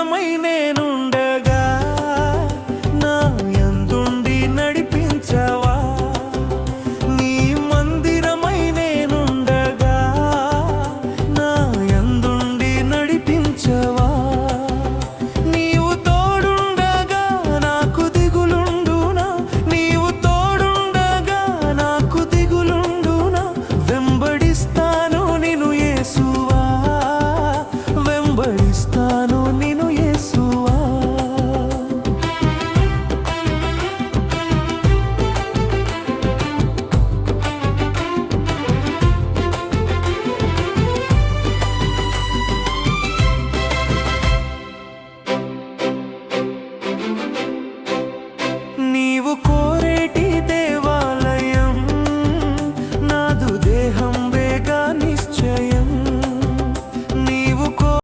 మందిరమై నేనుండగా నా యందుండి నడిపించవా. నీ మందిరమై నేనుండగా నా యందుండి నడిపించవా. నీవు తోడుండగా నాకు దిగులుండునా, నీవు తోడుండగా నాకు దిగులుండునా. వెంబడిస్తాను నిన్ను యేసువా, వెంబడిస్తాను